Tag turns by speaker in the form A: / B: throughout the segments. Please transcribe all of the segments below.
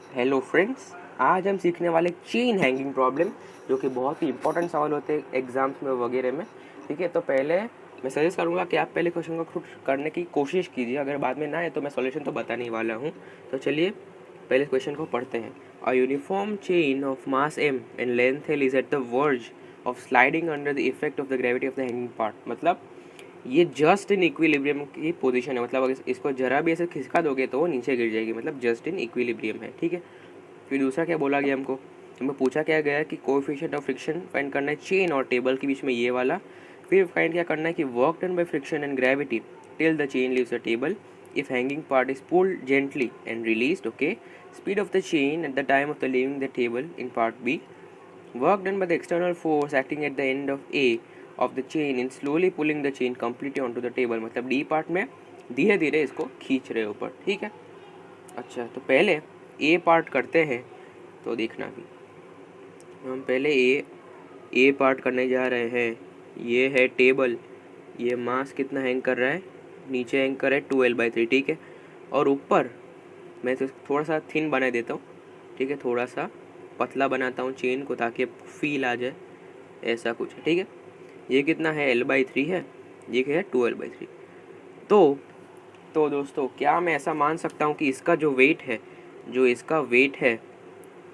A: Hello friends, आज हम सीखने वाले चेन हैंगिंग प्रॉब्लम, जो कि बहुत ही इंपॉर्टेंट सवाल होते हैं एग्जाम्स में वगैरह में। ठीक है, तो पहले मैं सजेस्ट करूंगा कि आप पहले क्वेश्चन को खुद करने की कोशिश कीजिए। अगर बाद में ना आए तो मैं सॉल्यूशन तो बताने ही वाला हूँ। तो चलिए पहले क्वेश्चन को पढ़ते हैं। A uniform chain of mass M and length L is at the verge of sliding under the effect of the gravity of the hanging part. मतलब ये जस्ट इन इक्विलिब्रियम की पोजीशन है। मतलब अगर इसको जरा भी ऐसे खिसका दोगे तो वो नीचे गिर जाएगी। मतलब जस्ट इन इक्विलिब्रियम है। ठीक है, फिर दूसरा क्या बोला गया हमको, हमें पूछा क्या गया कि कोएफिशिएंट ऑफ फ्रिक्शन फाइंड करना है चेन और टेबल के बीच में, ये वाला। फिर फाइंड क्या करना है कि work done by friction and gravity till the chain leaves the table if hanging part is pulled gently and released. Okay, speed of the chain at the time of the leaving the table in part B, work done by the external force acting at the end of A of the chain in slowly pulling the chain completely on to the table. मतलब D part में धीरे धीरे इसको खींच रहे ऊपर। ठीक है, अच्छा तो पहले ए पार्ट करते हैं। तो देखना भी, हम पहले ए पार्ट करने जा रहे हैं। ये है टेबल, ये मास कितना हैंग कर रहा है, नीचे हैंग कर रहा है 2L/3। ठीक है, और ऊपर मैं तो थोड़ा सा थिन बना देता हूँ। ठीक है, थोड़ा सा पतला बनाता हूँ चेन को ताकि फील आ जाए, ऐसा कुछ है। ठीक है, ये कितना है L/3 है, ये क्या है 2L/3। तो दोस्तों क्या मैं ऐसा मान सकता हूँ कि इसका जो वेट है,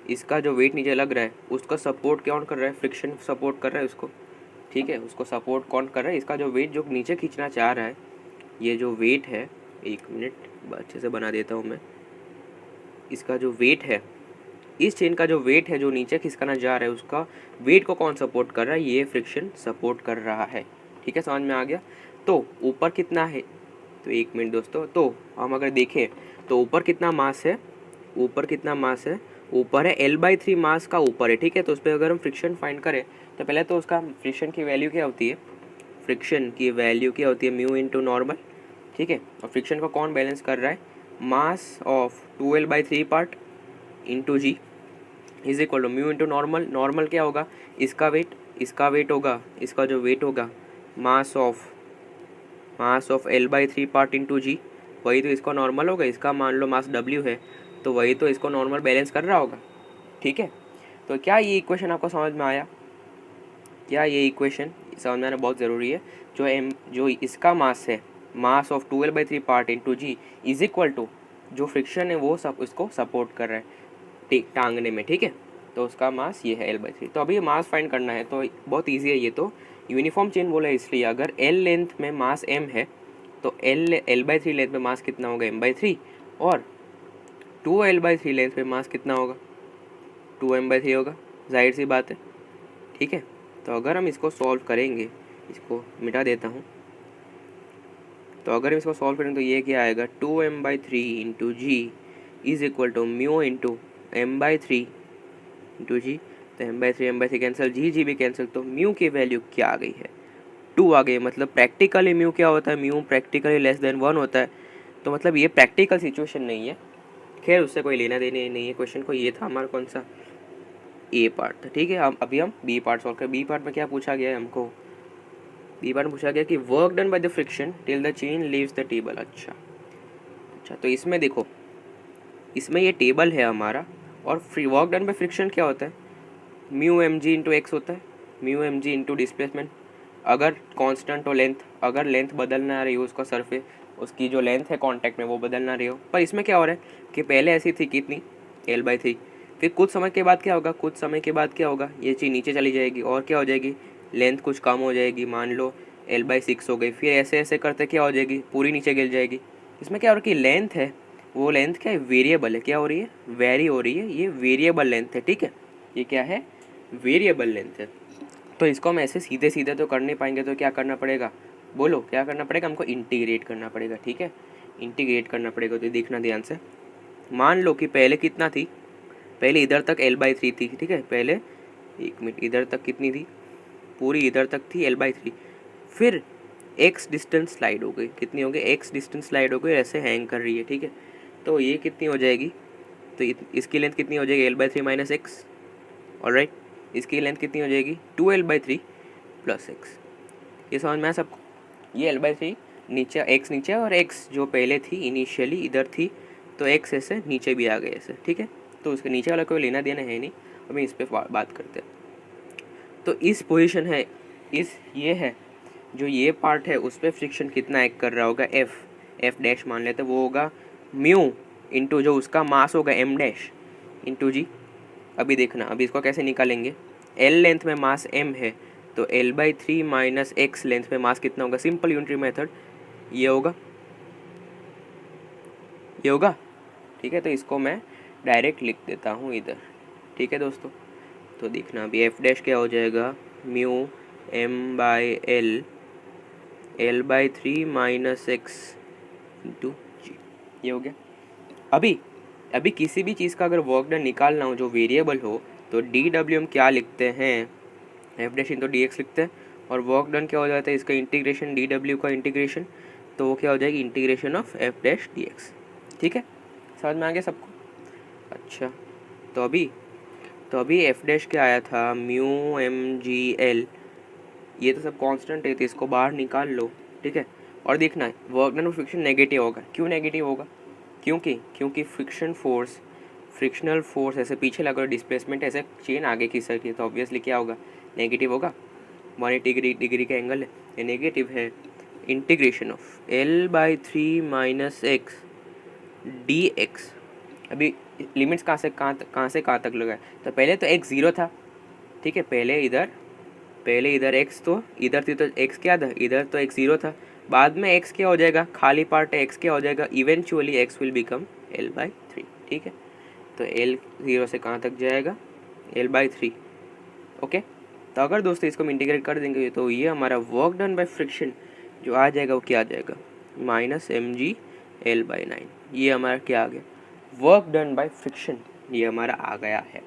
A: इसका जो वेट नीचे लग रहा है उसका सपोर्ट कौन कर रहा है, फ्रिक्शन सपोर्ट कर रहा है उसको। ठीक है, उसको सपोर्ट कौन कर रहा है, इसका जो वेट जो नीचे खींचना चाह रहा है, ये जो वेट है, एक मिनट अच्छे से बना देता हूँ मैं। इसका जो वेट है, इस चेन का जो वेट है जो नीचे खिसकाना जा रहा है, उसका वेट को कौन सपोर्ट कर रहा है, ये फ्रिक्शन सपोर्ट कर रहा है। ठीक है, समझ में आ गया। तो ऊपर कितना है, तो एक मिनट दोस्तों, तो हम अगर देखें तो ऊपर कितना मास है, ऊपर है L/3 मास का ऊपर है। ठीक है, तो उस पर अगर हम फ्रिक्शन फाइंड करें तो पहले तो उसका फ्रिक्शन की वैल्यू क्या होती है, म्यू इंटू नॉर्मल। ठीक है, और फ्रिक्शन को कौन बैलेंस कर रहा है, mass of 2L/3 part into g is equal to mu into normal. Normal क्या होगा, इसका वेट होगा, इसका जो वेट होगा mass of L/3 part into g, वही तो इसका नॉर्मल होगा। इसका मान लो मास W है, तो वही तो इसको नॉर्मल बैलेंस कर रहा होगा। ठीक है, तो क्या ये इक्वेशन आपको समझ में आया, क्या ये इक्वेशन समझ में आना बहुत ज़रूरी है। जो इसका मास है, mass of 2L/3 part into g is equal to जो फ्रिक्शन है वो सब इसको सपोर्ट कर रहा है टांगने में। ठीक है, तो उसका मास ये है L/3। तो अभी ये मास फाइंड करना है, तो बहुत ईजी है ये तो। यूनिफॉर्म चेन बोला है इसलिए, अगर L लेंथ में मास M है तो L/3 लेंथ में मास कितना होगा, M/3, और 2L/3 लेंथ में मास कितना होगा, 2M/3 होगा। जाहिर सी बात है। ठीक है, तो अगर हम इसको सॉल्व करेंगे, इसको मिटा देता हूँ। तो अगर हम इसको सॉल्व करेंगे तो ये क्या आएगा, 2M/3 into g is equal to mu into M/3 into g. तो M/3 कैंसिल, जी भी कैंसिल, तो म्यू की वैल्यू क्या आ गई है, 2 आ गई। मतलब प्रैक्टिकली म्यू क्या होता है, म्यू प्रैक्टिकली लेस देन 1 होता है। तो मतलब ये प्रैक्टिकल सिचुएशन नहीं है, खैर उससे कोई लेना देने नहीं है क्वेश्चन को। ये था हमारा कौन सा, ए पार्ट था। ठीक है, अभी हम बी पार्ट सॉल्व करें। बी पार्ट में क्या पूछा गया है हमको, बी पार्ट में पूछा गया कि work done by the friction till the chain leaves the table. अच्छा, तो इसमें देखो, इसमें ये टेबल है हमारा, और free work done by friction क्या होता है, mu m g into x होता है, mu m g into displacement. अगर कांस्टेंट हो लेंथ, अगर लेंथ बदल ना रही हो, उसका सरफेस, उसकी जो लेंथ है कांटेक्ट में वो बदल ना रही हो। पर इसमें क्या हो रहा है कि पहले ऐसी थी कितनी, L/3, फिर कुछ समय के बाद क्या होगा, ये चीज़ नीचे चली जाएगी और क्या हो जाएगी, लेंथ कुछ कम हो जाएगी, मान लो L/6 हो गई। फिर ऐसे ऐसे करते क्या हो जाएगी, पूरी नीचे गिर जाएगी। इसमें क्या हो रहा है कि लेंथ है, वो लेंथ क्या है, वेरिएबल है। क्या हो रही है, वेरी हो रही है, ये वेरिएबल लेंथ है। ठीक है, ये क्या है, वेरिएबल लेंथ है। तो इसको हम ऐसे सीधे सीधे तो कर नहीं पाएंगे, तो क्या करना पड़ेगा, बोलो क्या करना पड़ेगा, हमको इंटीग्रेट करना पड़ेगा। ठीक है, इंटीग्रेट करना पड़ेगा। तो देखना ध्यान से, मान लो कि पहले कितना थी, पहले इधर तक L/3 थी। ठीक है, पहले एक मिनट, इधर तक कितनी थी, पूरी इधर तक थी L/3। फिर x डिस्टेंस स्लाइड हो गई, कितनी हो गई, x डिस्टेंस स्लाइड हो गई, ऐसे हैंग कर रही है। ठीक है, तो ये कितनी हो जाएगी, तो इसकी लेंथ कितनी हो जाएगी, L/3 माइनस एक्स। ऑलराइट, इसकी लेंथ कितनी हो जाएगी, 2L/3 प्लस एक्स। ये समझ में आया सबको, ये L/3 नीचे, x नीचे, और x जो पहले थी इनिशियली इधर थी, तो x ऐसे नीचे भी आ गए ऐसे। ठीक है, तो उसके नीचे वाला कोई लेना देना है नहीं, अभी इस पर बात करते हैं। तो इस पोजीशन है, ये है जो ये पार्ट है उस पर फ्रिक्शन कितना एक्ट कर रहा होगा, एफ डैश मान लेते, वो होगा म्यू इंटू जो उसका मास होगा एम डैश इंटू जी। अभी देखना, अभी इसको कैसे निकालेंगे, एल लेंथ में मास एम है तो L/3 माइनस एक्स लेंथ में मास कितना होगा, सिंपल यूनिटरी मेथड, ये होगा, ये होगा। ठीक है, तो इसको मैं डायरेक्ट लिख देता हूँ इधर। ठीक है दोस्तों, तो देखना अभी एफ डैश क्या हो जाएगा, mu M/L L/3 minus x into g, ये हो गया। अभी किसी भी चीज़ का अगर वर्क डन निकालना हो जो वेरिएबल हो तो DW हम क्या लिखते हैं, एफ डैश इंटू DX लिखते हैं, और वर्क डन क्या हो जाता है इसका इंटीग्रेशन, DW का इंटीग्रेशन, तो वो क्या हो जाएगी integration of F dash DX। ठीक है, समझ में आ गया सबको। अच्छा, तो अभी एफ डैश क्या आया था, म्यू MGL, ये तो सब कांस्टेंट है तो इसको बाहर निकाल लो। ठीक है, और देखना है वर्क डन और फ्रिक्शन नेगेटिव होगा, क्यों नेगेटिव होगा, क्योंकि फ्रिक्शनल फोर्स ऐसे पीछे लगा और डिस्प्लेसमेंट ऐसे चेन आगे की सकी, तो ऑब्वियसली क्या होगा, नेगेटिव होगा। 180 डिग्री का एंगल है, ये नेगेटिव है। Integration of L/3 minus x DX, अभी लिमिट्स कहाँ तक लगाए, तो पहले तो x 0 था। ठीक है, पहले इधर x, तो इधर थी तो x क्या था, इधर तो x 0 था, बाद में x क्या हो जाएगा, खाली पार्ट है, x क्या हो जाएगा, eventually x will become L/3। ठीक है, तो L 0 से कहाँ तक जाएगा, L/3। ओके, तो अगर दोस्तों इसको हम इंटीग्रेट कर देंगे तो ये हमारा वर्क डन बाय फ्रिक्शन जो आ जाएगा वो क्या आ जाएगा, माइनस mg L/9। ये हमारा क्या आ गया, वर्क डन बाय फ्रिक्शन, ये हमारा आ गया है।